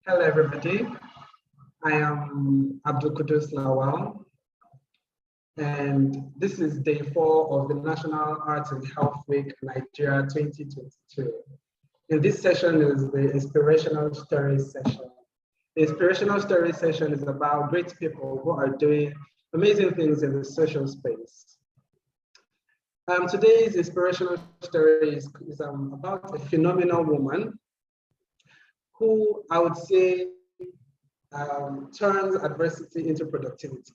Hello, everybody. I am Abdul Kudus Lawal, and this is day 4 of the National Arts and Health Week Nigeria 2022. And this session is the Inspirational Stories session. The Inspirational Stories session is about great people who are doing amazing things in the social space. Today's Inspirational Story is about a phenomenal woman who I would say turns adversity into productivity.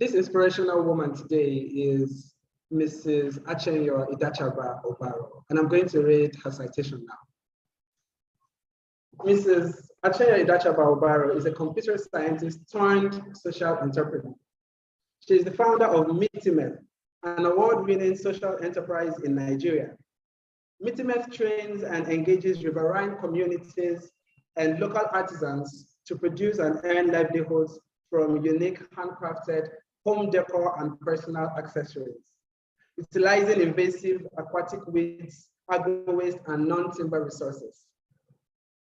This inspirational woman today is Mrs. Achenyo Idachaba-Obaro, and I'm going to read her citation now. Mrs. Achenyo Idachaba-Obaro is a computer scientist turned social entrepreneur. She is the founder of Mitimeth, an award-winning social enterprise in Nigeria. Mitimeth trains and engages riverine communities and local artisans to produce and earn livelihoods from unique handcrafted home decor and personal accessories, utilizing invasive aquatic weeds, agro waste, and non-timber resources.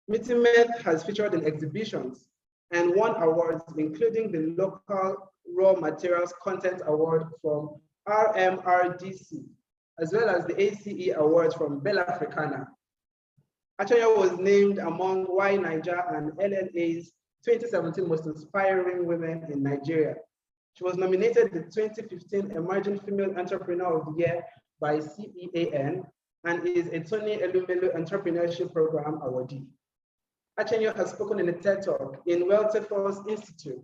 Mitimeth has featured in exhibitions and won awards, including the Local Raw Materials Content Award from RMRDC, as well as the ACE Awards from Bella Africana. Achenyo was named among Y Niger and LLA's 2017 Most Inspiring Women in Nigeria. She was nominated the 2015 Emerging Female Entrepreneur of the Year by CEAN and is a Tony Elumelu Entrepreneurship Program awardee. Achenyo has spoken in a TED Talk in Welteforce Institute.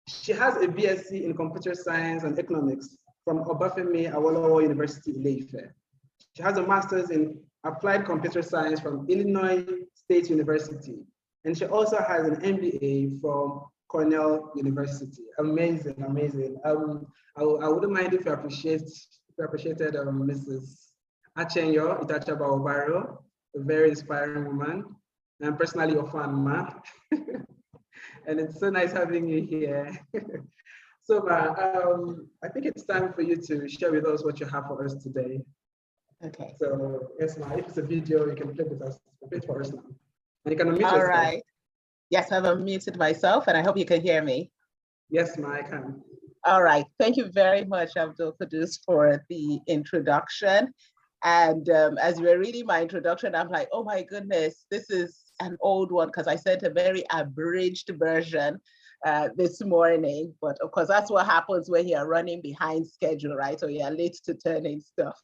She has a BSc in Computer Science and Economics from Obafemi Awolowo University, Ile-Ife. She has a master's in Applied Computer Science from Illinois State University. And she also has an MBA from Cornell University. Amazing, amazing. I wouldn't mind if you appreciated Mrs. Achenyo Idachaba-Obaro, a very inspiring woman. I'm personally your fan, ma. And it's so nice having you here. So, I think it's time for you to share with us what you have for us today. Okay. So, yes, ma, if it's a video, you can play with us, play for us now. And you can unmute All yourself. right. Yes, I've unmuted myself, and I hope you can hear me. Yes, ma, I can. All right. Thank you very much, Abdul Kudus, for the introduction. And as you were reading my introduction, I'm like, oh my goodness, this is an old one, because I sent a very abridged version this morning. But of course, that's what happens when you're running behind schedule, right? Or you're late to turn in stuff.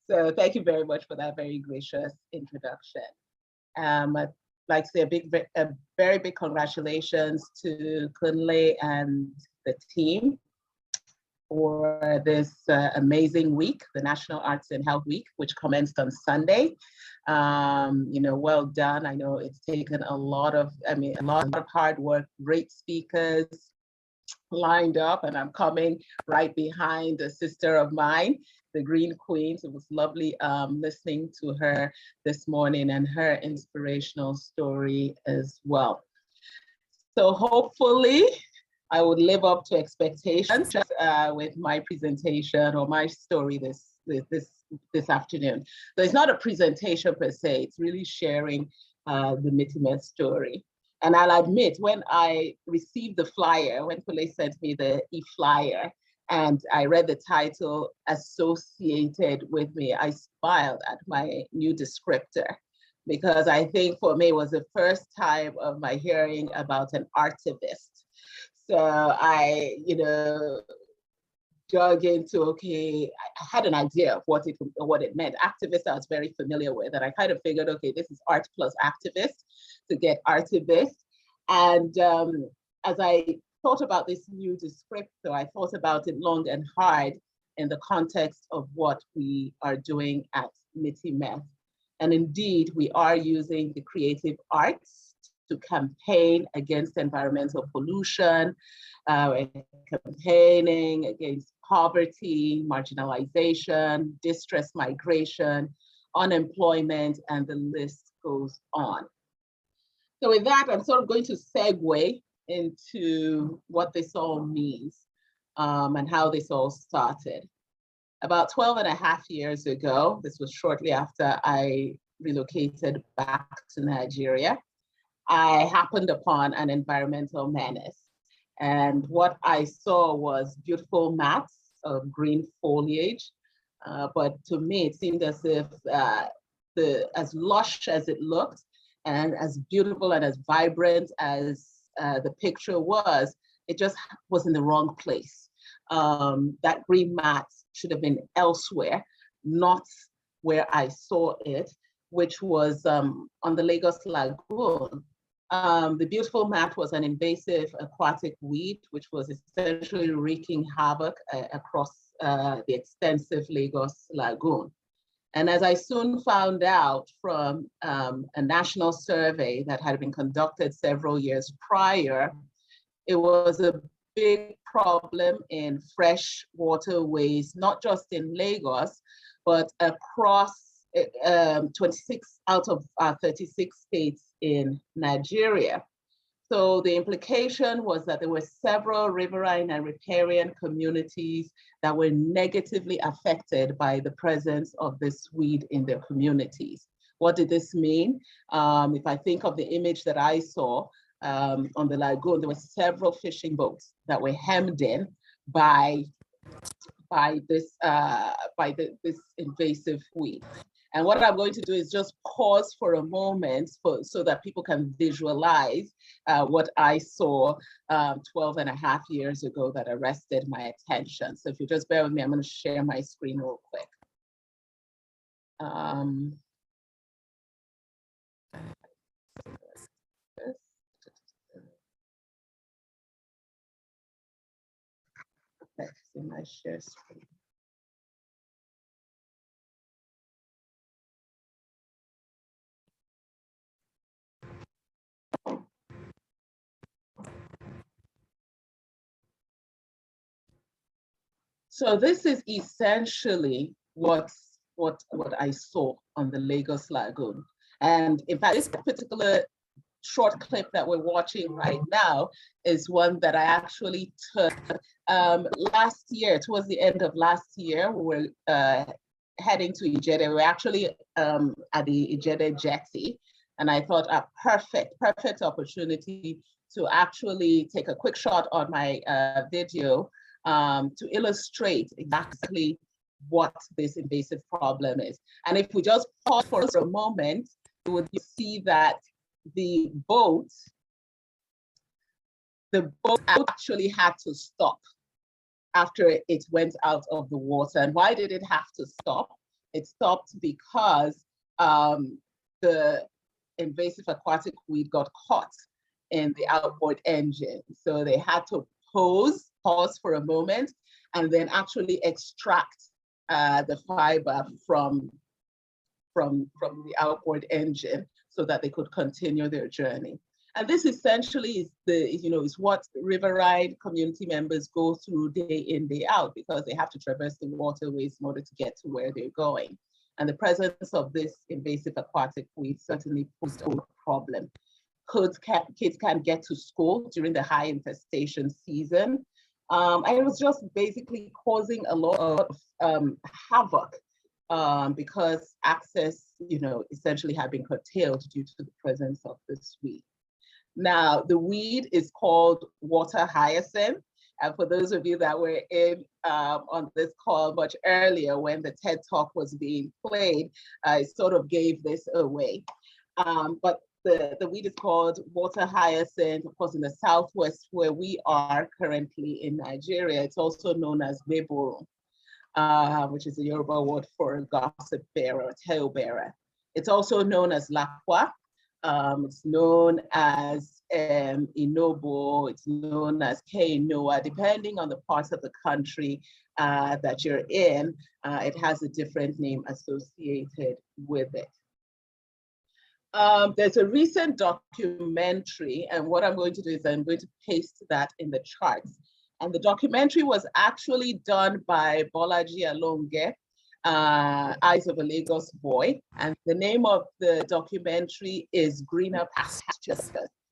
So thank you very much for that very gracious introduction. I'd like to say a very big congratulations to Kunle and the team for this amazing week, the National Arts and Health Week, which commenced on Sunday. Well done. I know it's taken a lot of hard work, great speakers lined up, and I'm coming right behind a sister of mine, the Green Queens. It was lovely listening to her this morning and her inspirational story as well. So hopefully I would live up to expectations with my presentation or my story this afternoon. So it's not a presentation per se, it's really sharing the Mitimeth story. And I'll admit, when I received the flyer, when Kule sent me the e-flyer, and I read the title associated with me, I smiled at my new descriptor, because I think for me it was the first time of my hearing about an artivist. So I, dug into, okay, I had an idea of what it meant. Activist I was very familiar with, and I kind of figured, okay, this is art plus activist to get artivist. And as I thought about this new descriptor, I thought about it long and hard in the context of what we are doing at Mitimeth. And indeed, we are using the creative arts to campaign against environmental pollution, campaigning against poverty, marginalization, distress migration, unemployment, and the list goes on. So with that, I'm sort of going to segue into what this all means and how this all started. About 12 and a half years ago, this was shortly after I relocated back to Nigeria, I happened upon an environmental menace. And what I saw was beautiful mats of green foliage. But to me, it seemed as if as lush as it looked and as beautiful and as vibrant as the picture was, it just was in the wrong place. That green mat should have been elsewhere, not where I saw it, which was on the Lagos Lagoon. The beautiful mat was an invasive aquatic weed, which was essentially wreaking havoc across the extensive Lagos Lagoon. And as I soon found out from a national survey that had been conducted several years prior, it was a big problem in fresh waterways, not just in Lagos, but across 26 out of 36 states in Nigeria. So the implication was that there were several riverine and riparian communities that were negatively affected by the presence of this weed in their communities. What did this mean? If I think of the image that I saw on the lagoon, there were several fishing boats that were hemmed in by this invasive weed. And what I'm going to do is just pause for a moment so that people can visualize what I saw 12 and a half years ago that arrested my attention. So if you just bear with me, I'm going to share my screen real quick. Okay, see my share screen. So this is essentially what I saw on the Lagos Lagoon. And in fact, this particular short clip that we're watching right now is one that I actually took last year, towards the end of last year. We were heading to Ijede. We were actually at the Ijede jetty. And I thought a perfect opportunity to actually take a quick shot on my video to illustrate exactly what this invasive problem is. And if we just pause for a moment, you would see that the boat actually had to stop after it went out of the water. And why did it have to stop? It stopped because the invasive aquatic weed got caught in the outboard engine. So they had to pause for a moment and then actually extract the fiber from the outboard engine so that they could continue their journey. And this essentially is what riverine community members go through day in, day out, because they have to traverse the waterways in order to get to where they're going. And the presence of this invasive aquatic weed certainly posed a problem. Kids can't get to school during the high infestation season. And it was just basically causing a lot of havoc because access, essentially had been curtailed due to the presence of this weed. Now, the weed is called water hyacinth. And for those of you that were in on this call much earlier when the TED Talk was being played, I sort of gave this away. But the weed is called water hyacinth, of course, in the southwest where we are currently in Nigeria. It's also known as beboro, which is the Yoruba word for gossip bearer or tale bearer. It's also known as lakwa. It's known as inobo. It's known as keinoa. Depending on the parts of the country that you're in, it has a different name associated with it. There's a recent documentary, and what I'm going to do is I'm going to paste that in the charts. And the documentary was actually done by Bolaji Alonge, Eyes of a Lagos Boy. And the name of the documentary is Greener Pastures.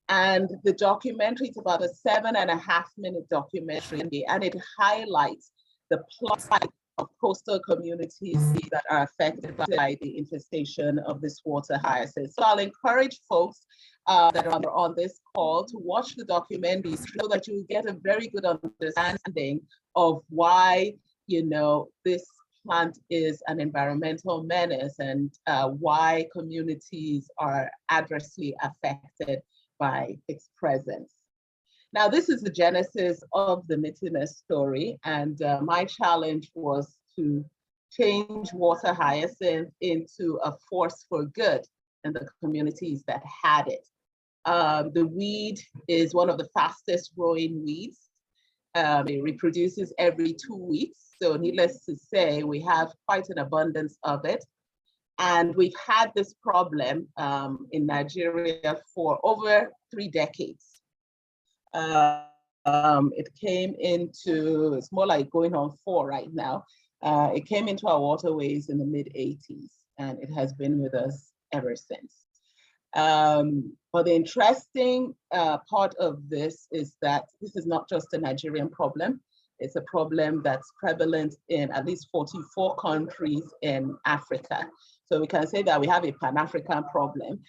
And the documentary is about a 7.5-minute documentary, and it highlights the plight of coastal communities that are affected by the infestation of this water hyacinth. So I'll encourage folks that are on this call to watch the documentary so that you get a very good understanding of why, you know, this plant is an environmental menace and why communities are adversely affected by its presence. Now, this is the genesis of the Mitimeth story, and my challenge was to change water hyacinth into a force for good in the communities that had it. The weed is one of the fastest growing weeds. It reproduces every 2 weeks. So needless to say, we have quite an abundance of it. And we've had this problem in Nigeria for over 3 decades. It came into, it's more like going on 4 right now. It came into our waterways in the mid-80s, and it has been with us ever since. But the interesting part of this is that this is not just a Nigerian problem. It's a problem that's prevalent in at least 44 countries in Africa. So we can say that we have a Pan-African problem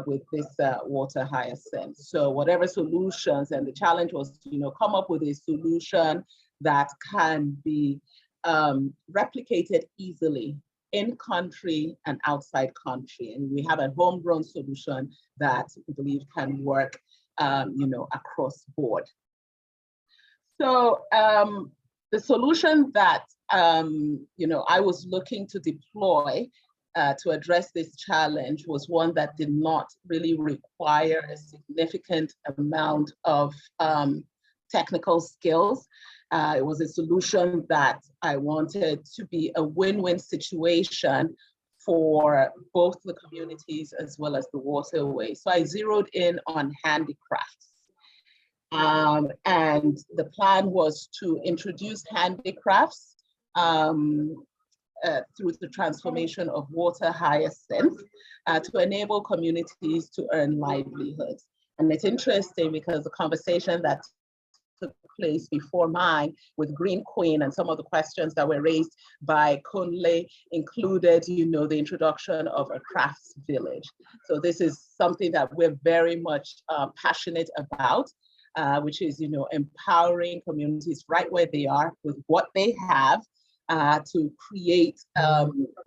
with this water hyacinth. So whatever solutions, and the challenge was to, you know, come up with a solution that can be replicated easily in country and outside country. And we have a homegrown solution that we believe can work, you know, across board. So the solution that, you know, I was looking to deploy to address this challenge was one that did not really require a significant amount of technical skills. It was a solution that I wanted to be a win-win situation for both the communities as well as the waterways. So I zeroed in on handicrafts. And the plan was to introduce handicrafts through the transformation of water hyacinth to enable communities to earn livelihoods. And it's interesting because the conversation that took place before mine with Green Queen and some of the questions that were raised by Kunle included, you know, the introduction of a crafts village. So this is something that we're very much passionate about, which is, you know, empowering communities right where they are with what they have to create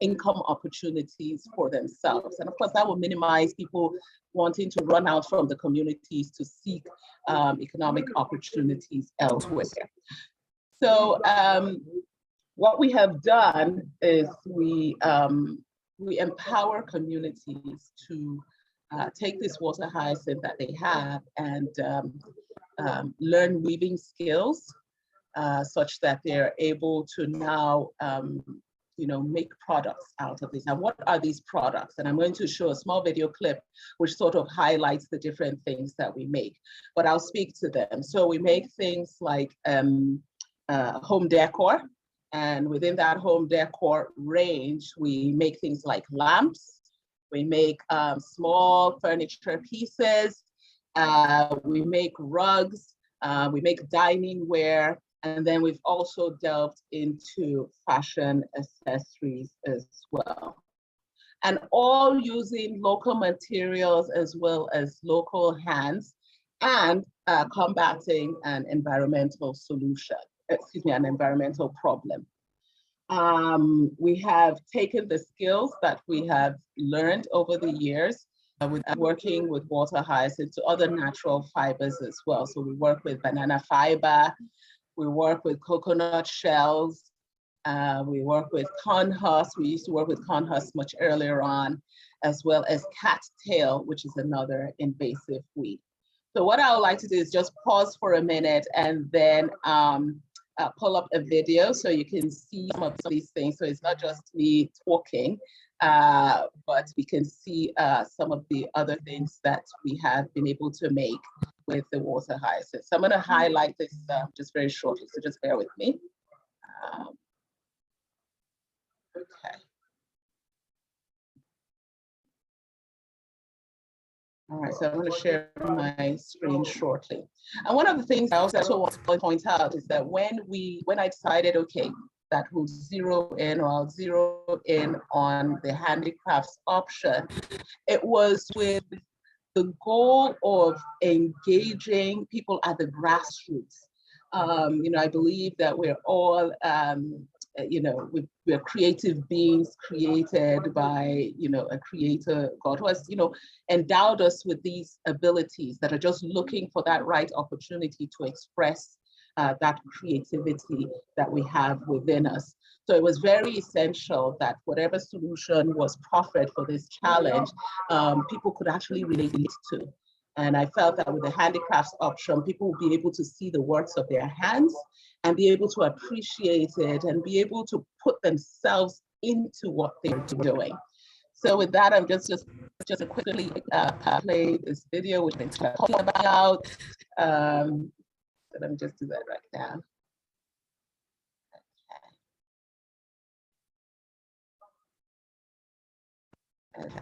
income opportunities for themselves. And of course, that will minimize people wanting to run out from the communities to seek economic opportunities elsewhere. So what we have done is we empower communities to take this water hyacinth that they have and learn weaving skills such that they're able to now you know, make products out of this. And what are these products? And I'm going to show a small video clip which sort of highlights the different things that we make, but I'll speak to them. So we make things like home decor, and within that home decor range, we make things like lamps, we make small furniture pieces, we make rugs, we make dining ware, and then we've also delved into fashion accessories as well. And all using local materials as well as local hands, and combating an environmental solution, an environmental problem. We have taken the skills that we have learned over the years with working with water hyacinth to other natural fibers as well. So we work with banana fiber, we work with coconut shells, we work with corn husk. We used to work with corn husk much earlier on, as well as cattail, which is another invasive weed. So what I would like to do is just pause for a minute and then pull up a video so you can see some of these things. So it's not just me talking, but we can see some of the other things that we have been able to make with the water hyacinth. So I'm going to highlight this just very shortly, so just bear with me. Okay. All right, so I'm going to share my screen shortly. And one of the things I also want to point out is that when I decided, okay, that will zero in, or I'll zero in on the handicrafts option. It was with the goal of engaging people at the grassroots. I believe that we're all, we're creative beings created by, a creator, God, who has, endowed us with these abilities that are just looking for that right opportunity to express that creativity that we have within us. So it was very essential that whatever solution was proffered for this challenge, people could actually relate to. And I felt that with the handicrafts option, people will be able to see the works of their hands and be able to appreciate it and be able to put themselves into what they're doing. So with that, I'm just to quickly play this video, which we've been talking about. So let me just do that right now. Okay.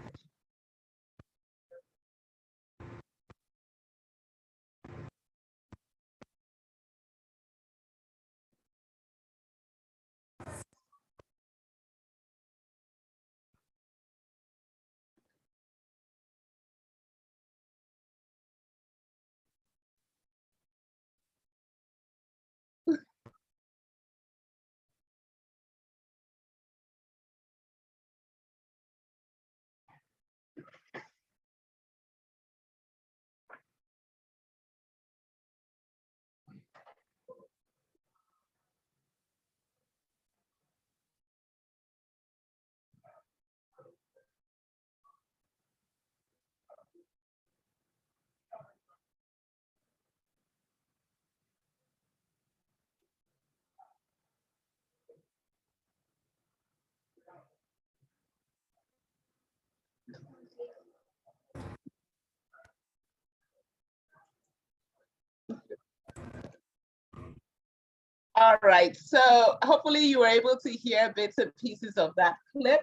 All right, so hopefully you were able to hear bits and pieces of that clip,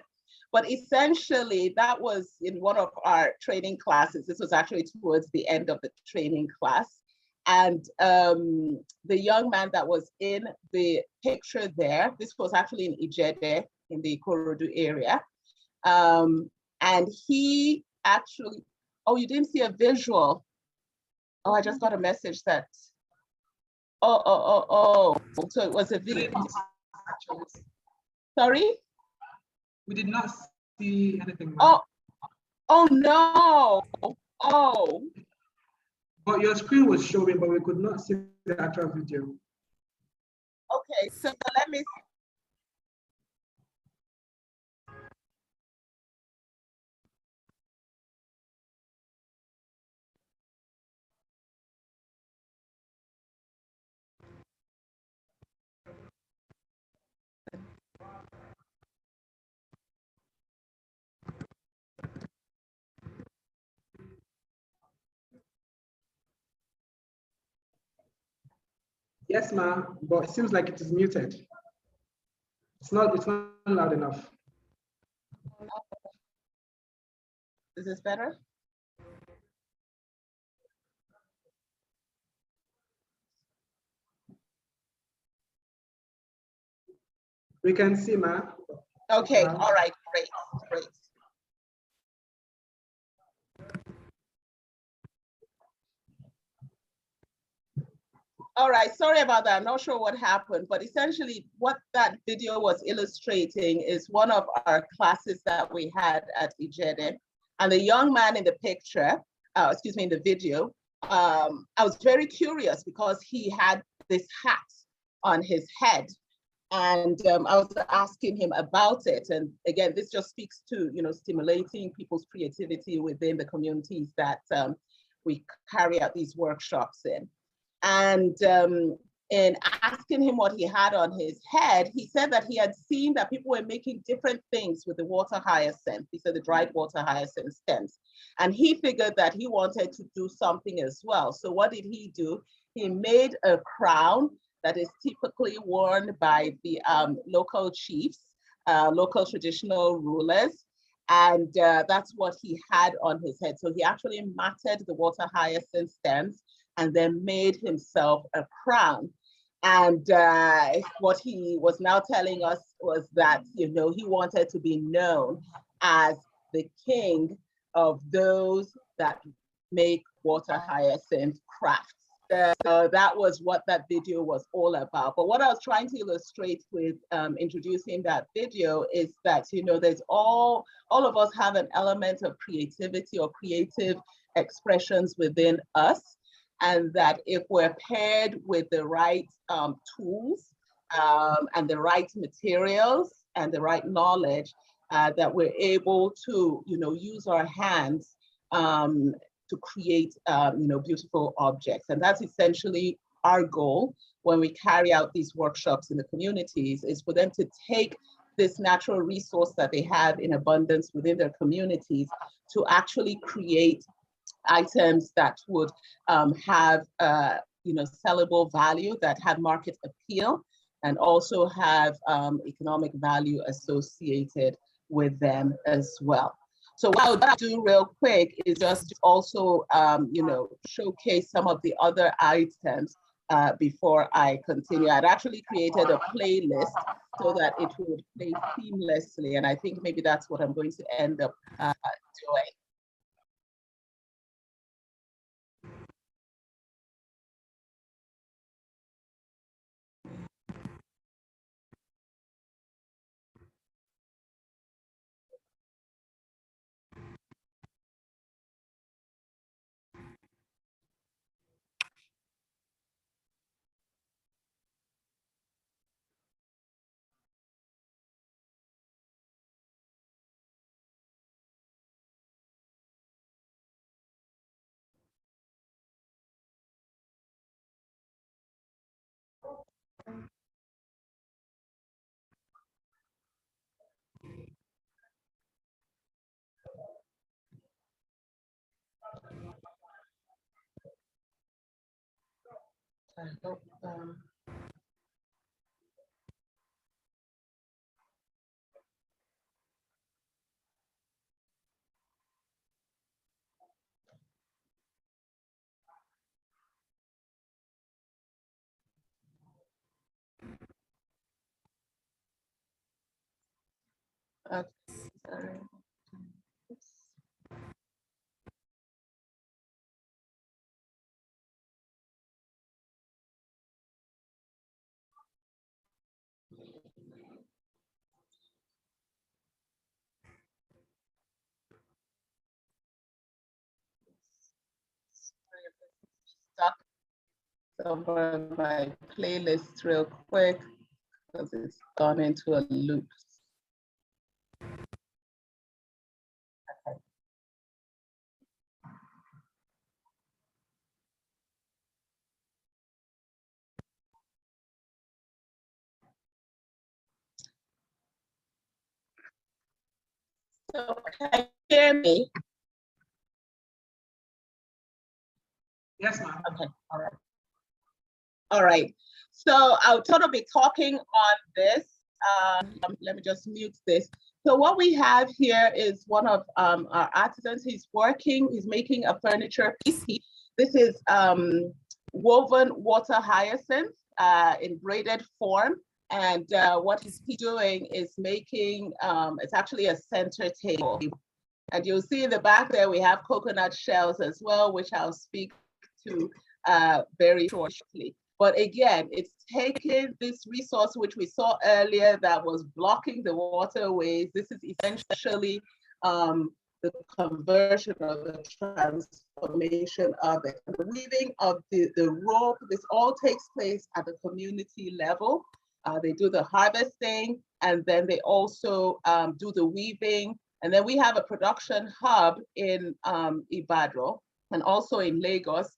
but essentially that was in one of our training classes. This was actually towards the end of the training class. And the young man that was in the picture there, this was actually in Ijede in the Ikorodu area. And he actually, oh, you didn't see a visual. Oh, I just got a message that, oh. So it was a video. Sorry? We did not see anything. Oh no. Oh. But your screen was showing, but we could not see the actual video. Okay, so let me. Yes, ma'am, but it seems like it is muted. It's not loud enough. Is this better? We can see, ma'am. Okay, all right, great. All right, sorry about that. I'm not sure what happened, but essentially what that video was illustrating is one of our classes that we had at Ijede. And the young man in the picture, in the video, I was very curious because he had this hat on his head. And I was asking him about it. And again, this just speaks to, stimulating people's creativity within the communities that we carry out these workshops in. And in asking him what he had on his head, he said that he had seen that people were making different things with the water hyacinth. These are the dried water hyacinth stems. And he figured that he wanted to do something as well. So what did he do? He made a crown that is typically worn by the local chiefs, local traditional rulers. And that's what he had on his head. So he actually matted the water hyacinth stems and then made himself a crown. And what he was now telling us was that, you know, he wanted to be known as the king of those that make water hyacinth crafts. So that was what that video was all about. But what I was trying to illustrate with introducing that video is that, you know, there's all of us have an element of creativity or creative expressions within us. And that if we're paired with the right tools and the right materials and the right knowledge, that we're able to, you know, use our hands to create, you know, beautiful objects. And that's essentially our goal when we carry out these workshops in the communities, is for them to take this natural resource that they have in abundance within their communities to actually create items that would have, you know, sellable value, that have market appeal, and also have economic value associated with them as well. So what I'll do real quick is just also, you know, showcase some of the other items before I continue. I'd actually created a playlist so that it would play seamlessly, and I think maybe that's what I'm going to end up doing. I hope, okay, sorry. Stop some of my playlist real quick because it's gone into a loop. So can you hear me? Yes, ma'am. Okay, all right. All right. So I'll sort of be talking on this. Let me just mute this. So what we have here is one of our artisans. He's making a furniture piece. This is woven water hyacinth in braided form. And what he's doing is making, it's actually a center table. And you'll see in the back there, we have coconut shells as well, which I'll speak to very shortly. But again, it's taking this resource, which we saw earlier, that was blocking the waterways. This is essentially the conversion of the transformation of it. The weaving of the rope, this all takes place at the community level. They do the harvesting, and then they also do the weaving. And then we have a production hub in Ibadan and also in Lagos,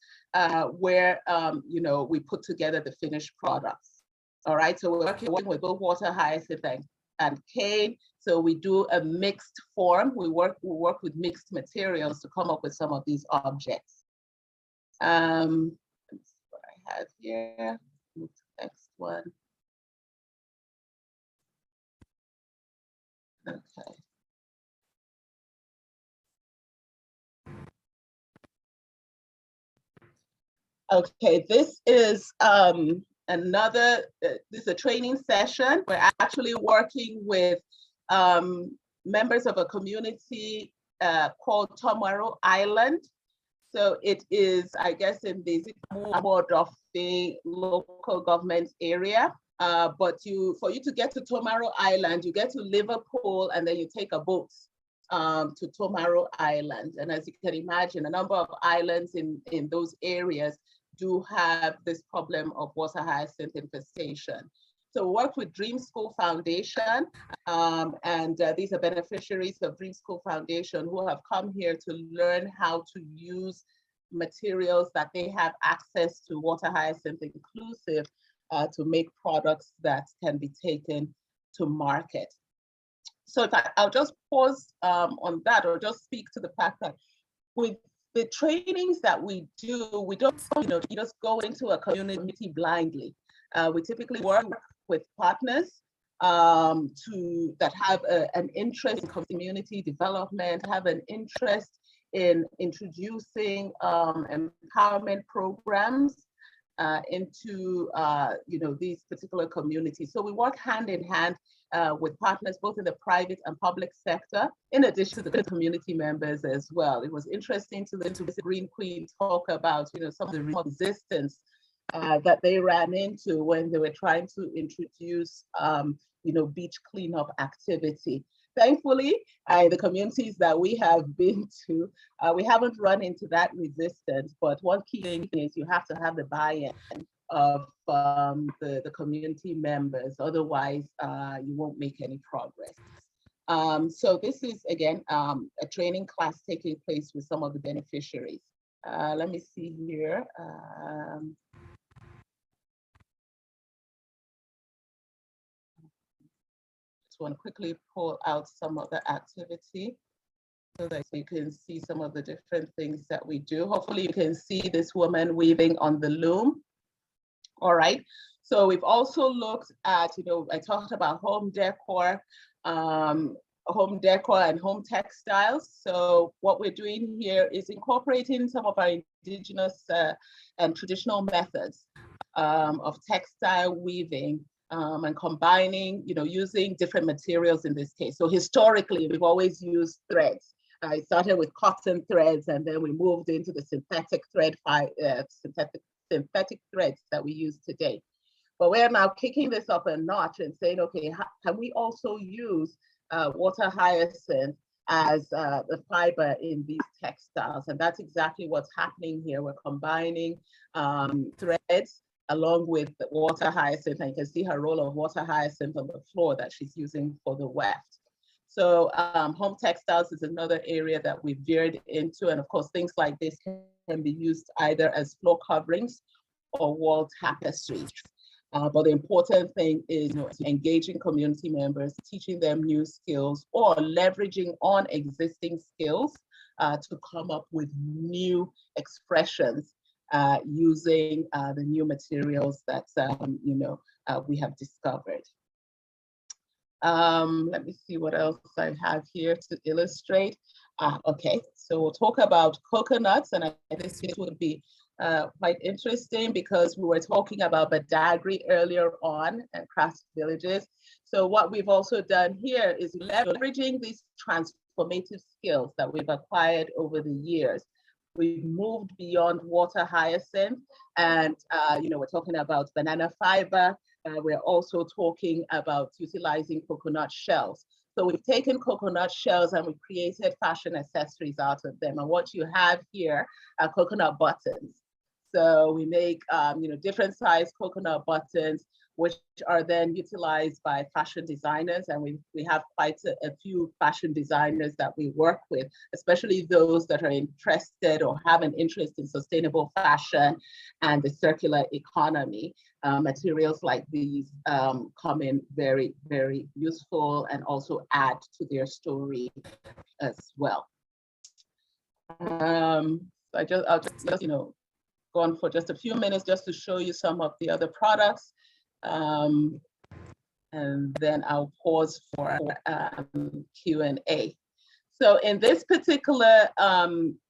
where you know, we put together the finished products. All right, so we're working with both water hyacinth and cane. So we do a mixed form. We work with mixed materials to come up with some of these objects. That's what I have here. Move to the next one. Okay. Okay, this is Another, this is a training session. We're actually working with members of a community called Tomorrow Island. So it is, I guess, in the board of the local government area. But for you to get to Tomorrow Island, you get to Liverpool and then you take a boat to Tomorrow Island. And as you can imagine, a number of islands in those areas do have this problem of water hyacinth infestation. So we work with Dream School Foundation, and these are beneficiaries of Dream School Foundation who have come here to learn how to use materials that they have access to, water hyacinth inclusive, to make products that can be taken to market. So I'll just pause on that, or just speak to the fact that with the trainings that we do, we don't, you just go into a community blindly. We typically work with partners that have an interest in community development, have an interest in introducing empowerment programs into these particular communities. So we work hand in hand with partners both in the private and public sector, in addition to the community members as well. It was interesting to listen to the Green Queen talk about some of the resistance that they ran into when they were trying to introduce beach cleanup activity. Thankfully, the communities that we have been to, we haven't run into that resistance, but one key thing is you have to have the buy-in of the community members, otherwise you won't make any progress. So this is, again, a training class taking place with some of the beneficiaries. Let me see here. Just want to quickly pull out some of the activity so that you can see some of the different things that we do. Hopefully you can see this woman weaving on the loom. All right, so we've also looked at, I talked about home decor and home textiles. So what we're doing here is incorporating some of our indigenous and traditional methods of textile weaving and combining, using different materials in this case. So historically, we've always used threads. I started with cotton threads, and then we moved into the synthetic synthetic threads that we use today. But we're now kicking this up a notch and saying, okay, can we also use water hyacinth as the fiber in these textiles? And that's exactly what's happening here. We're combining threads along with the water hyacinth, and you can see her roll of water hyacinth on the floor that she's using for the weft. So home textiles is another area that we veered into, and of course things like this can be used either as floor coverings or wall tapestries. But the important thing is engaging community members, teaching them new skills, or leveraging on existing skills to come up with new expressions using the new materials that we have discovered. Let me see what else I have here to illustrate. Okay, so we'll talk about coconuts, and this would be quite interesting because we were talking about Badagry earlier on and craft villages. So what we've also done here is leveraging these transformative skills that we've acquired over the years. We've moved beyond water hyacinth, and we're talking about banana fiber. We're also talking about utilizing coconut shells. So we've taken coconut shells and we've created fashion accessories out of them. And what you have here are coconut buttons. So we make different size coconut buttons, which are then utilized by fashion designers. And we have quite a few fashion designers that we work with, especially those that are interested or have an interest in sustainable fashion and the circular economy. Materials like these come in very, very useful and also add to their story as well. I'll just go on for just a few minutes just to show you some of the other products. And then I'll pause for Q&A. So in this particular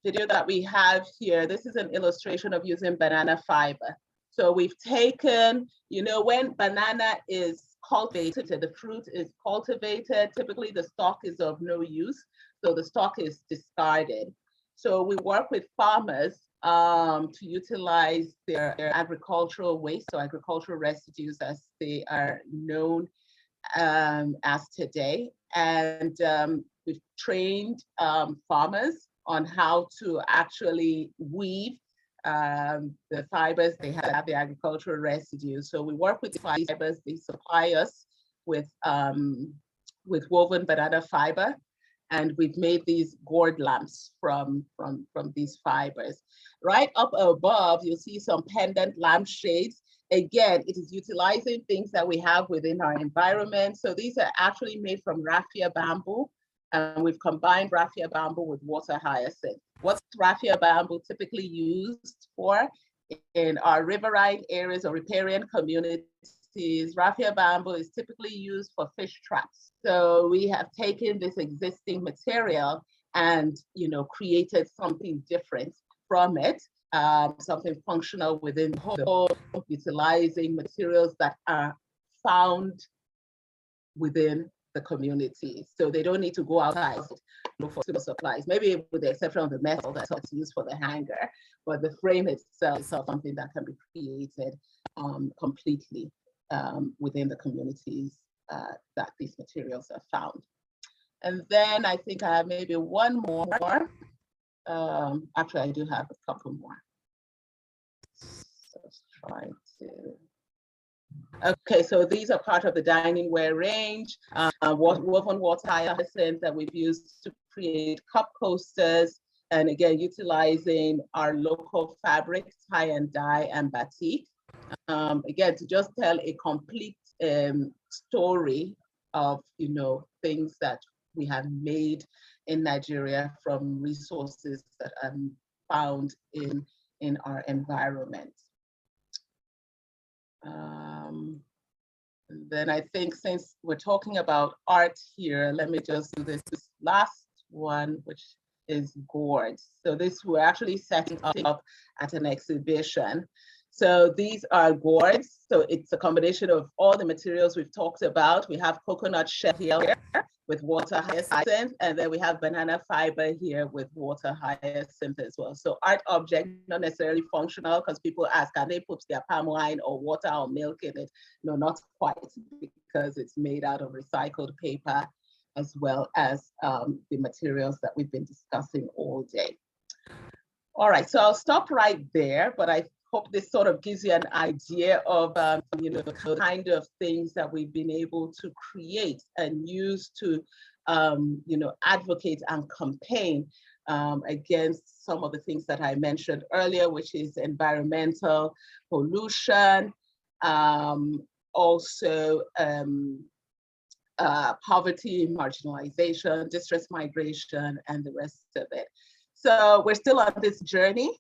video that we have here, this is an illustration of using banana fiber. So we've taken, when banana is cultivated, the fruit is cultivated, typically the stalk is of no use, so the stalk is discarded. So we work with farmers to utilize their agricultural waste, or agricultural residues as they are known as today. And we've trained farmers on how to actually weave the fibers they have, the agricultural residues. So we work with fibers, they supply us with woven banana fiber, and we've made these gourd lamps from these fibers. Right up above, you'll see some pendant lampshades. Again, it is utilizing things that we have within our environment. So these are actually made from raffia bamboo, and we've combined raffia bamboo with water hyacinth. What's raffia bamboo typically used for in our riverine areas or riparian communities? Raffia bamboo is typically used for fish traps. So we have taken this existing material and created something different from it, something functional within the home, utilizing materials that are found within the community. So they don't need to go outside to look for supplies, maybe with the exception of the metal that's used for the hanger, but the frame itself is something that can be created completely within the communities that these materials are found. And then I think I have maybe one more. Actually, I do have a couple more. So let's try to. Okay, so these are part of the dining ware range, woven water hyacinth that we've used to create cup coasters, and again, utilizing our local fabrics, tie and dye, and batik. Again, to just tell a complete story of things that we have made in Nigeria from resources that are found in our environment. Then I think since we're talking about art here, let me just do this last one, which is gourds. So this we're actually setting up at an exhibition. So these are gourds. So it's a combination of all the materials we've talked about. We have coconut shell here with water hyacinth, and then we have banana fiber here with water hyacinth as well. So art object, not necessarily functional, because people ask, can they put their palm wine or water or milk in it? No, not quite, because it's made out of recycled paper, as well as the materials that we've been discussing all day. All right, so I'll stop right there, but I hope this sort of gives you an idea of the kind of things that we've been able to create and use to advocate and campaign against some of the things that I mentioned earlier, which is environmental pollution, also poverty, marginalization, distress migration, and the rest of it. So we're still on this journey.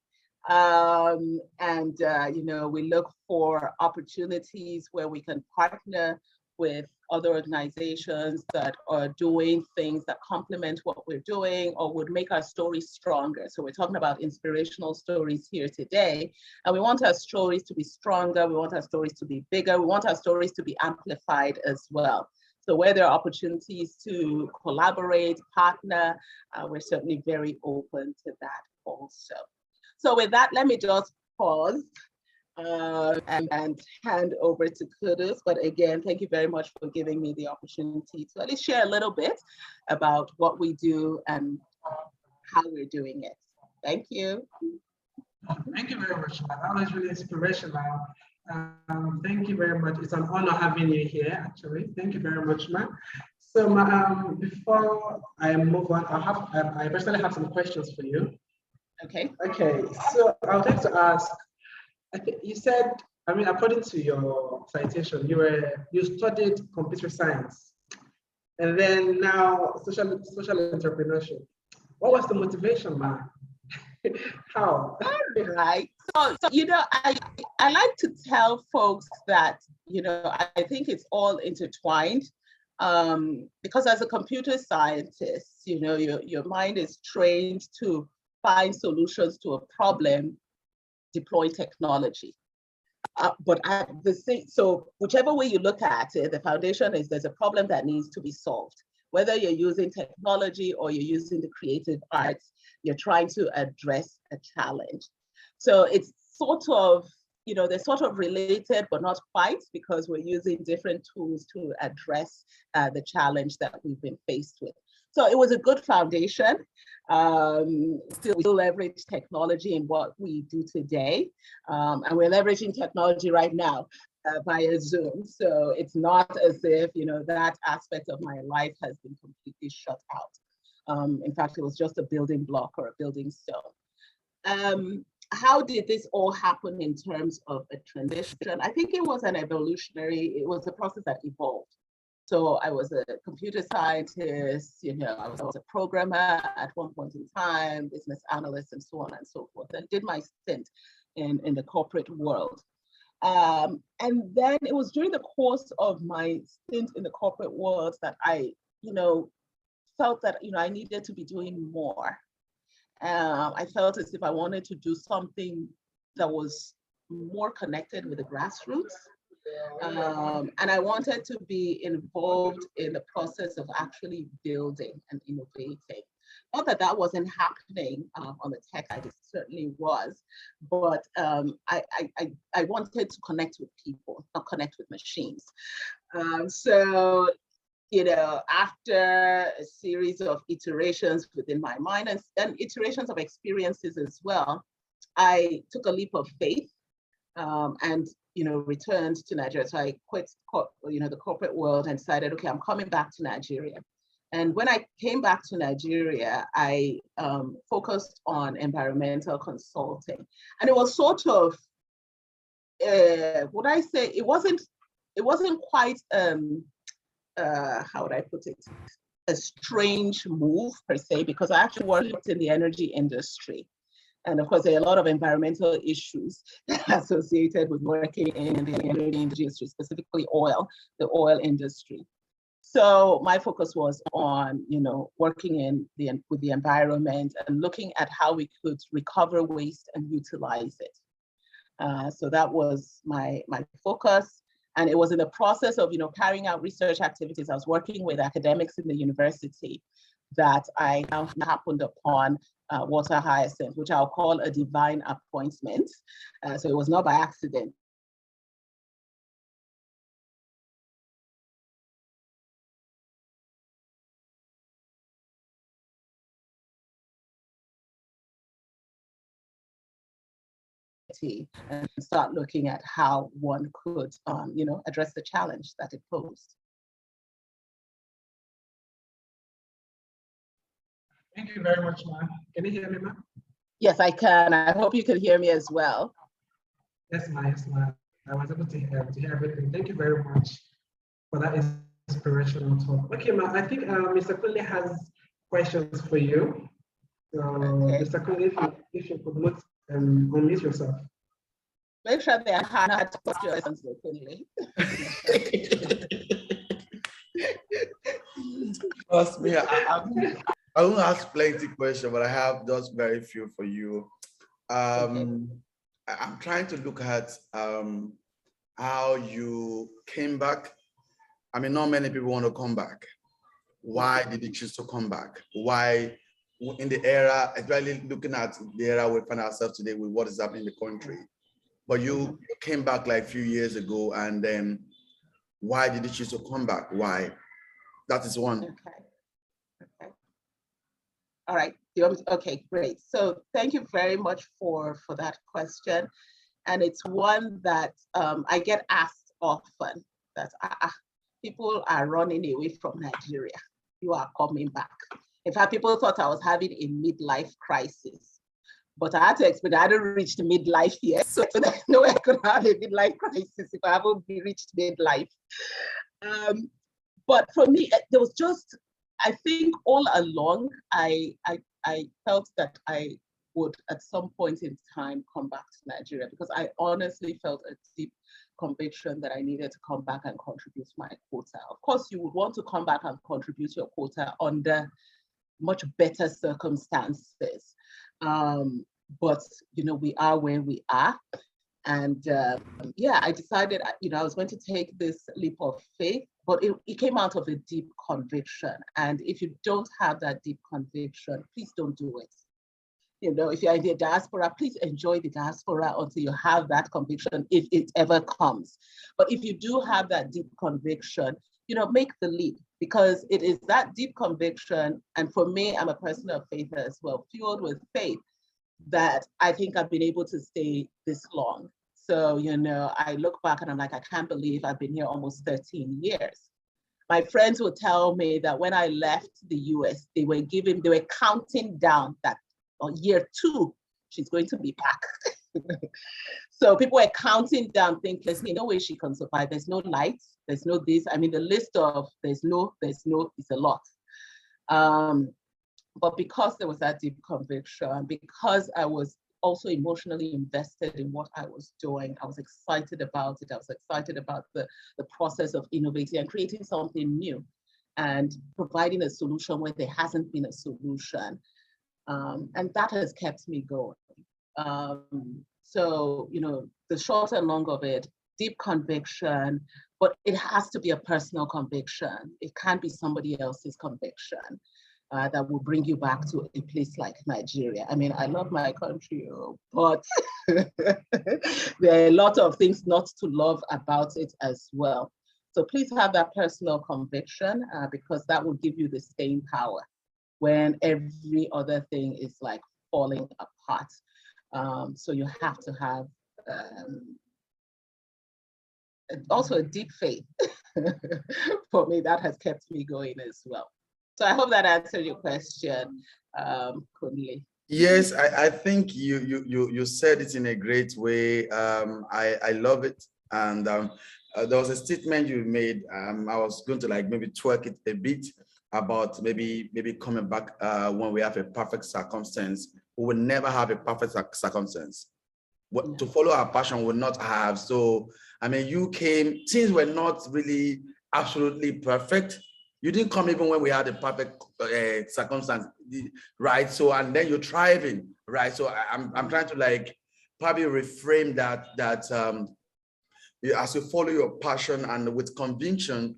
We look for opportunities where we can partner with other organizations that are doing things that complement what we're doing or would make our stories stronger. So we're talking about inspirational stories here today, and we want our stories to be stronger. We want our stories to be bigger. We want our stories to be amplified as well. So where there are opportunities to collaborate, partner, we're certainly very open to that also. So with that, let me just pause and hand over to Kudus. But again, thank you very much for giving me the opportunity to at least share a little bit about what we do and how we're doing it. Thank you. Thank you very much, Ma. That was really inspirational. Thank you very much. It's an honor having you here, actually. Thank you very much, Ma. So, before I move on, I personally have some questions for you. Okay. Okay, so I would like to ask, you said, according to your citation, you studied computer science, and then now social entrepreneurship. What was the motivation, Ma? How? All right. So I like to tell folks that, I think it's all intertwined. Because as a computer scientist, your mind is trained to find solutions to a problem, deploy technology. So whichever way you look at it, the foundation is there's a problem that needs to be solved. Whether you're using technology or you're using the creative arts, you're trying to address a challenge. So it's sort of, they're sort of related, but not quite, because we're using different tools to address the challenge that we've been faced with. So it was a good foundation. We still leverage technology in what we do today. And we're leveraging technology right now via Zoom. So it's not as if, that aspect of my life has been completely shut out. In fact, it was just a building block or a building stone. How did this all happen in terms of a transition? I think it was it was a process that evolved. So I was a computer scientist, I was a programmer at one point in time, business analyst, and so on and so forth, and did my stint in the corporate world. And then it was during the course of my stint in the corporate world that I, felt that, I needed to be doing more. I felt as if I wanted to do something that was more connected with the grassroots. And I wanted to be involved in the process of actually building and innovating. Not that that wasn't happening on the tech side, it certainly was, but I wanted to connect with people, not connect with machines. So, after a series of iterations within my mind and iterations of experiences as well, I took a leap of faith and returned to Nigeria. So I quit, the corporate world and decided, okay, I'm coming back to Nigeria. And when I came back to Nigeria, I focused on environmental consulting. And it was sort of, would I say, it wasn't quite, how would I put it, a strange move per se, because I actually worked in the energy industry. And of course, there are a lot of environmental issues associated with working in the energy industry, specifically the oil industry. So my focus was on, working with the environment and looking at how we could recover waste and utilize it. So that was my focus. And it was in the process of, carrying out research activities. I was working with academics in the university that I now happened upon Water Hyacinth, which I'll call a divine appointment. So it was not by accident. And start looking at how one could, address the challenge that it posed. Thank you very much, ma'am. Can you hear me, ma'am? Yes, I can. I hope you can hear me as well. Yes, ma'am. Yes, ma'am. I was able to hear everything. Thank you very much for that inspirational talk. Okay, ma'am. I think Mr. Kunle has questions for you. So, okay. Mr. Kunle, if you could unmute yourself. Make sure they are hard questions, Kunle. Trust me, I won't ask plenty questions, but I have just very few for you. I'm trying to look at how you came back. I mean, not many people want to come back. Why did you choose to come back? Why, in the era, especially looking at the era we find ourselves today with what is happening in the country, but you came back like a few years ago, and then why did you choose to come back? Why? That is one. Okay. All right. Okay, great. So thank you very much for that question. And it's one that I get asked often, that people are running away from Nigeria. You are coming back. In fact, people thought I was having a midlife crisis. But I had to explain, I hadn't reached midlife yet. So there's no way I could have a midlife crisis if I haven't reached midlife. But for me, there was just, I think all along, I felt that I would at some point in time come back to Nigeria, because I honestly felt a deep conviction that I needed to come back and contribute my quota. Of course, you would want to come back and contribute your quota under much better circumstances. But we are where we are. And yeah, I decided, I was going to take this leap of faith, but it came out of a deep conviction. And if you don't have that deep conviction, please don't do it. If you're in the diaspora, please enjoy the diaspora until you have that conviction, if it ever comes. But if you do have that deep conviction, make the leap, because it is that deep conviction. And for me, I'm a person of faith as well, fueled with faith, that I think I've been able to stay this long. So, I look back and I'm like, I can't believe I've been here almost 13 years. My friends will tell me that when I left the US, they were counting down that on year 2, she's going to be back. So people were counting down, thinking, there's no way she can survive. There's no lights, there's no this. I mean, the list of there's no, is a lot. But because there was that deep conviction, because I was also emotionally invested in what I was doing, I was excited about it. I was excited about the process of innovating and creating something new and providing a solution where there hasn't been a solution. And that has kept me going. So, the short and long of it, deep conviction, but it has to be a personal conviction. It can't be somebody else's conviction that will bring you back to a place like Nigeria. I mean, I love my country, but there are a lot of things not to love about it as well. So please have that personal conviction, because that will give you the staying power when every other thing is like falling apart. So you have to have also a deep faith. For me, that has kept me going as well. So I hope that answered your question, Kunle. Yes, I think you said it in a great way. I love it. And there was a statement you made. I was going to maybe twerk it a bit about maybe coming back when we have a perfect circumstance. We will never have a perfect circumstance. To follow our passion will not have. So, I mean, you came, things were not really absolutely perfect. You didn't come even when we had a perfect circumstance, right? So, and then you're thriving, right? So I'm trying to probably reframe that as you follow your passion and with conviction,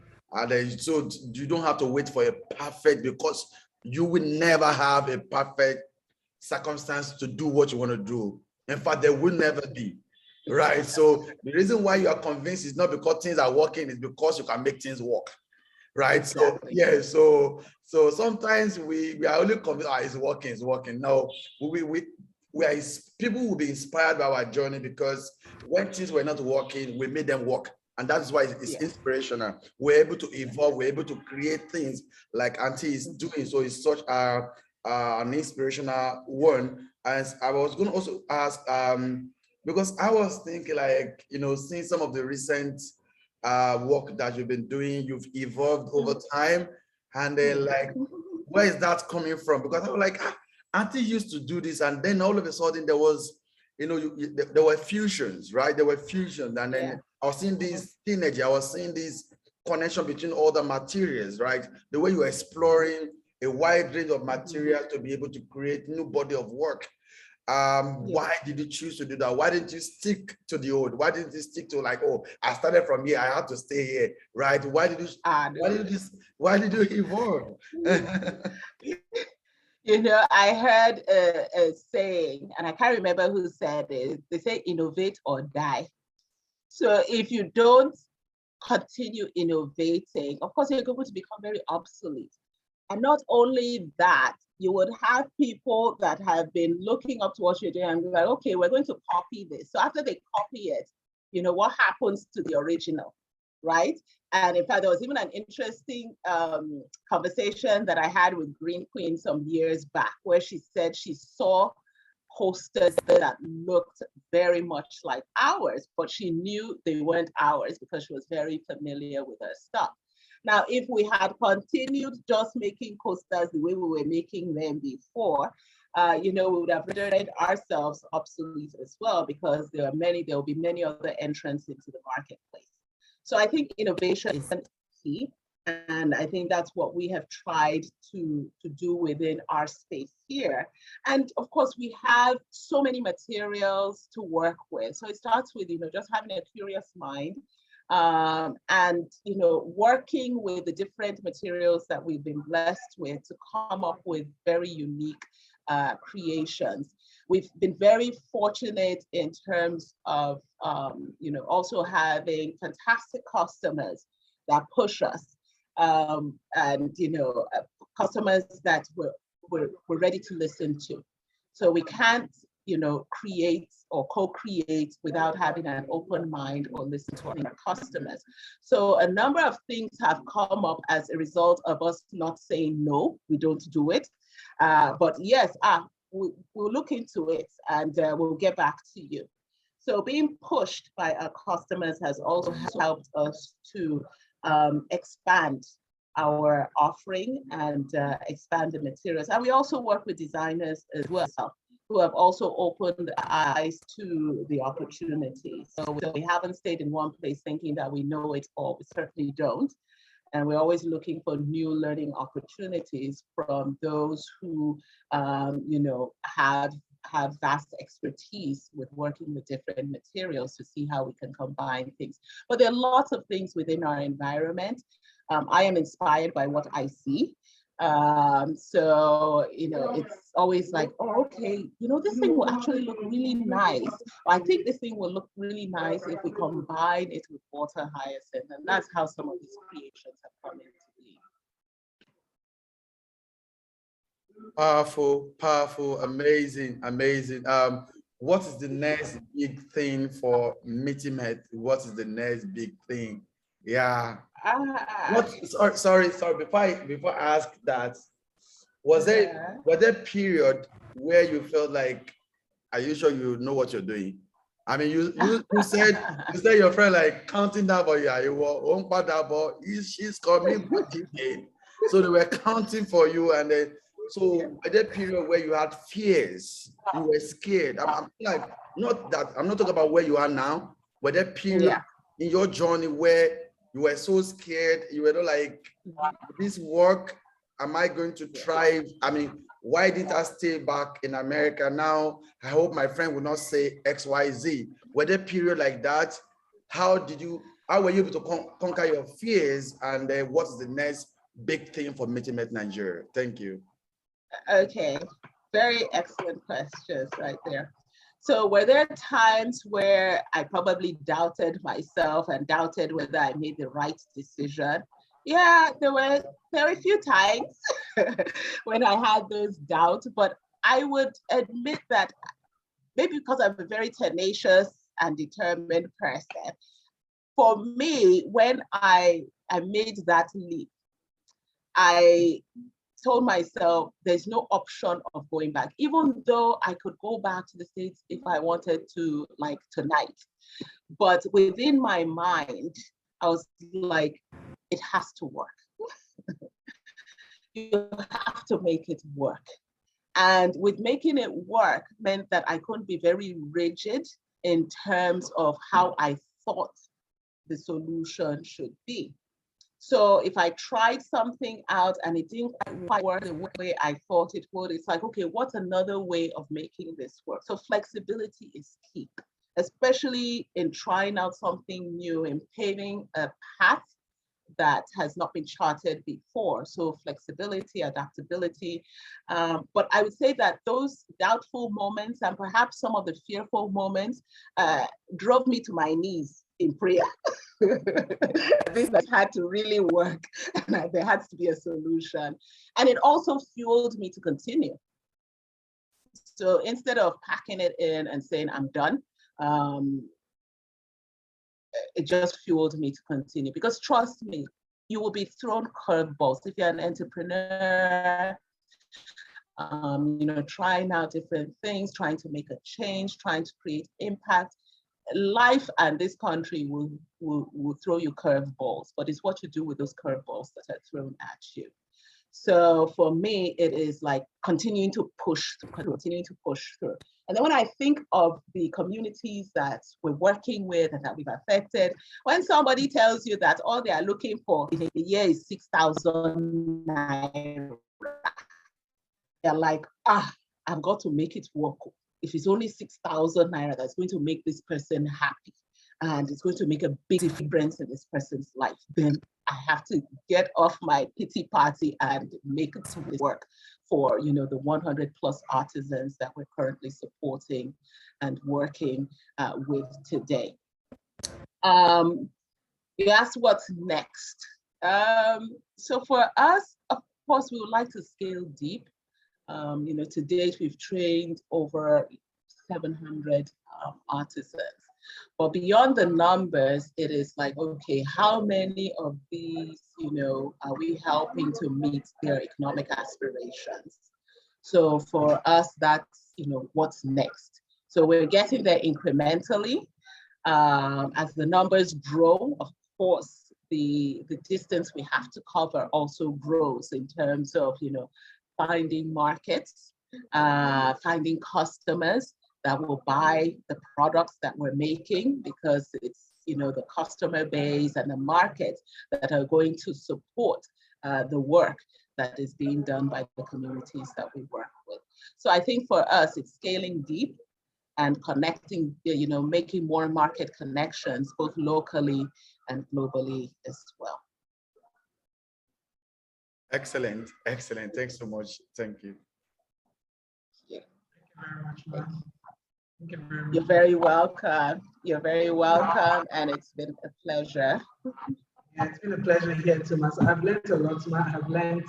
so you don't have to wait for a perfect, because you will never have a perfect circumstance to do what you want to do. In fact, there will never be, right? So the reason why you are convinced is not because things are working, it's because you can make things work, right? Exactly. So yeah, so sometimes we are only convinced, it's working. No, people will be inspired by our journey, because when things were not working, we made them work. And that's why it's inspirational. We're able to evolve, we're able to create things like Auntie is doing. So it's such an inspirational one. And I was going to also ask, because I was thinking seeing some of the recent work that you've been doing, you've evolved over time, and then where is that coming from? Because I was like, Auntie used to do this, and then all of a sudden there was, there were fusions, right? There were fusions, and then I was seeing this synergy, I was seeing this connection between all the materials, right? The way you're exploring a wide range of materials to be able to create new body of work. Why did you choose to do that? Why didn't you stick to the old? Why didn't you stick to I started from here, I have to stay here, right? Why did you evolve? I heard a saying, and I can't remember who said it. They say innovate or die. So if you don't continue innovating, of course, you're going to become very obsolete. And not only that, you would have people that have been looking up to what you're doing and be like, okay, we're going to copy this. So after they copy it, what happens to the original, right? And in fact, there was even an interesting conversation that I had with Green Queen some years back, where she said she saw posters that looked very much like ours, but she knew they weren't ours because she was very familiar with her stuff. Now, if we had continued just making posters the way we were making them before, we would have rendered ourselves obsolete as well, because there will be many other entrants into the marketplace. So I think innovation is key. And I think that's what we have tried to do within our space here. And of course, we have so many materials to work with. So it starts with, just having a curious mind, and, working with the different materials that we've been blessed with to come up with very unique creations. We've been very fortunate in terms of, also having fantastic customers that push us, and customers that we're ready to listen to. So we can't, create or co-create without having an open mind or listen to our customers. So a number of things have come up as a result of us not saying no, we don't do it. But yes, we'll look into it, and we'll get back to you. So being pushed by our customers has also helped us to expand our offering and expand the materials. And we also work with designers as well, who have also opened eyes to the opportunity. So we haven't stayed in one place thinking that we know it all. We certainly don't. And we're always looking for new learning opportunities from those who, have vast expertise with working with different materials to see how we can combine things. But there are lots of things within our environment. I am inspired by what I see. So, it's always like, oh, okay, this thing will actually look really nice. I think this thing will look really nice if we combine it with water hyacinth. And that's how some of these creations have come into being. Powerful, amazing. What is the next big thing for Mitimeth? What is the next big thing? Yeah. Sorry. Before I ask that, was there a period where you felt like, are you sure you know what you're doing? I mean, you said your friend like counting down, but yeah, you were she's coming back again. So they were counting for you, and then so at that period where you had fears, you were scared. I'm like, I'm not talking about where you are now, but that period in your journey where you were so scared, you were like, this work, am I going to thrive? I mean, why didn't I stay back in America? Now, I hope my friend will not say XYZ. Were there period like that? How were you able to conquer your fears? And what's the next big thing for Mitimeth Nigeria? Thank you. Okay, very excellent questions right there. So were there times where I probably doubted myself and doubted whether I made the right decision? Yeah, there were very few times when I had those doubts, but I would admit that maybe because I'm a very tenacious and determined person, for me, when I made that leap, I told myself there's no option of going back, even though I could go back to the States if I wanted to, like tonight. But within my mind, I was like, it has to work. You have to make it work. And with making it work meant that I couldn't be very rigid in terms of how I thought the solution should be. So if I tried something out and it didn't quite work the way I thought it would, it's like, okay, what's another way of making this work? So flexibility is key, especially in trying out something new, in paving a path that has not been charted before. So flexibility, adaptability. But I would say that those doubtful moments and perhaps some of the fearful moments drove me to my knees in prayer. This had to really work, and there had to be a solution. And it also fueled me to continue. So instead of packing it in and saying, I'm done, it just fueled me to continue. Because trust me, you will be thrown curveballs if you're an entrepreneur, trying out different things, trying to make a change, trying to create impact. Life and this country will throw you curveballs, but it's what you do with those curveballs that are thrown at you. So for me, it is like continuing to push through. And then when I think of the communities that we're working with and that we've affected, when somebody tells you that all they are looking for in a year is 6,000 naira, they're like, I've got to make it work. If it's only 6,000 naira, that's going to make this person happy and it's going to make a big difference in this person's life, then I have to get off my pity party and make it work for, you know, the 100 plus artisans that we're currently supporting and working with today. You asked what's next. So for us, of course, we would like to scale deep. You know, to date, we've trained over 700 artisans. But beyond the numbers, it is like, okay, how many of these, you know, are we helping to meet their economic aspirations? So for us, that's, you know, what's next. So we're getting there incrementally. As the numbers grow, of course, the distance we have to cover also grows in terms of, you know, finding markets, finding customers that will buy the products that we're making, because it's, you know, the customer base and the market that are going to support the work that is being done by the communities that we work with. So I think for us, it's scaling deep and connecting, you know, making more market connections, both locally and globally as well. Excellent, excellent. Thanks so much. Thank you. Thank you very much, ma'am. Thank you very much. You're very welcome. You're very welcome, and it's been a pleasure. Yeah, it's been a pleasure here too, Mas. I've learned a lot, Ma. I've learned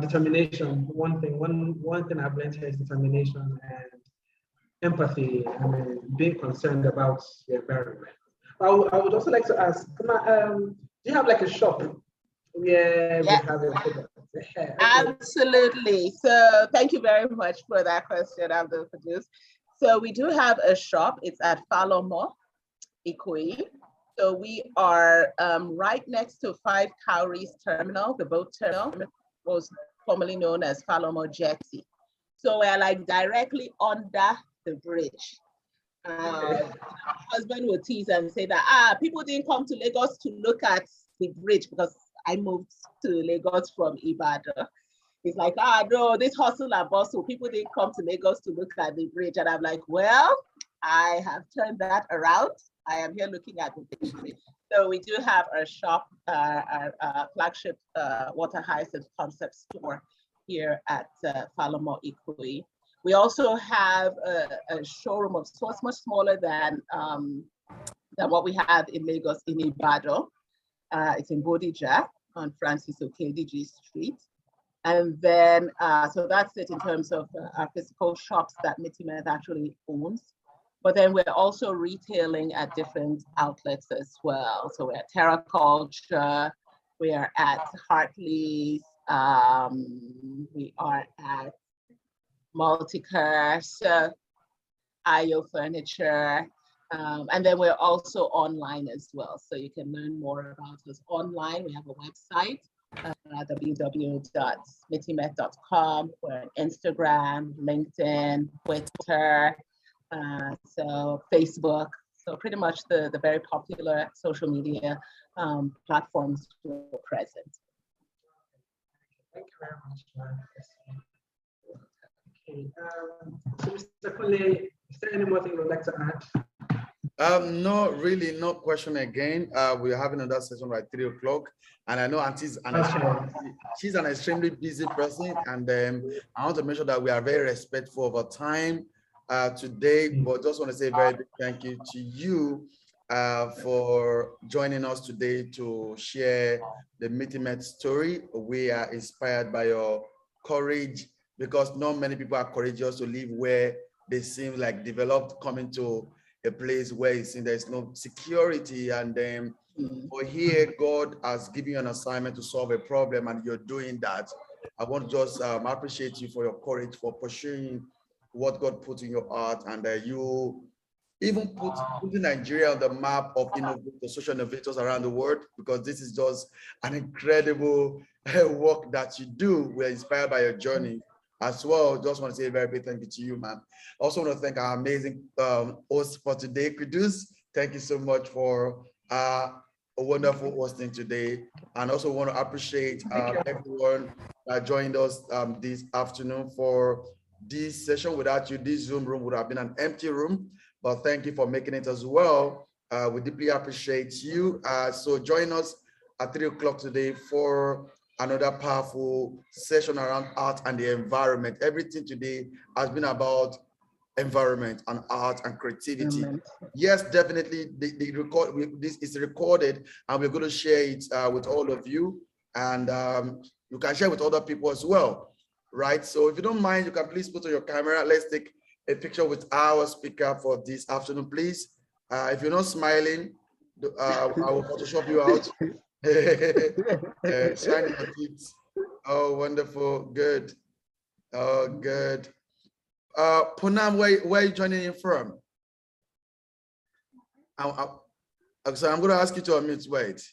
determination. One thing I've learned here is determination and empathy, and being concerned about the environment. I would also like to ask, do you have like a shop where we have a product? Okay. Absolutely. So thank you very much for that question, Abdul Qudus. So we do have a shop. It's at Falomo, Ikoyi. So we are right next to 5 Cowries Terminal, the boat terminal, was formerly known as Falomo Jetty. So we're like directly under the bridge. My husband would tease and say that, people didn't come to Lagos to look at the bridge, because I moved to Lagos from Ibadan. He's like, no, this hustle and bustle, people didn't come to Lagos to look at the bridge. And I'm like, well, I have turned that around. I am here looking at the bridge. So we do have our shop, our flagship Water Hyacinth concept store here at Falomo Ikoyi. We also have a showroom of sorts much smaller than what we have in Lagos, in Ibadan. It's in Bodija on Francis Okediji Street. And then, so that's it in terms of our physical shops that Mitimeth actually owns. But then we're also retailing at different outlets as well. So we're at Terra Culture, we are at Hartley's, we are at Multicurse, IO Furniture, and then we're also online as well. So you can learn more about us online. We have a website, www.mitimeth.com. We're on Instagram, LinkedIn, Twitter, so Facebook. So pretty much the very popular social media platforms we're present. Thank you very much, ma'am. Okay. So Mr. Kole, is there any more thing you'd like to add? No, really, no question again. We're having another session by 3 o'clock. And I know Auntie's she's an extremely busy person. And I want to make sure that we are very respectful of our time today. But just want to say a very big thank you to you for joining us today to share the Mitimeth story. We are inspired by your courage, because not many people are courageous to live where they seem like developed, coming to a place where it seems there's no security. And then for here, God has given you an assignment to solve a problem, and you're doing that. I want to just appreciate you for your courage, for pursuing what God put in your heart, and you even putting Nigeria on the map of innovators, social innovators around the world, because this is just an incredible work that you do. We're inspired by your journey as well. Just want to say a very big thank you to you, man. Also want to thank our amazing host for today, Kudus. Thank you so much for a wonderful hosting today. And also want to appreciate everyone that joined us this afternoon for this session. Without you, this Zoom room would have been an empty room, but thank you for making it as well. We deeply appreciate you. So join us at 3 o'clock today for another powerful session around art and the environment. Everything today has been about environment and art and creativity. Yes, definitely. This is recorded, and we're going to share it with all of you, and you can share with other people as well, right? So if you don't mind, you can please put on your camera. Let's take a picture with our speaker for this afternoon, please. If you're not smiling, I will Photoshop you out. Shining your teeth. Oh, wonderful. Good. Oh, good. Punam, where are you joining in from? So I'm going to ask you to unmute. Wait.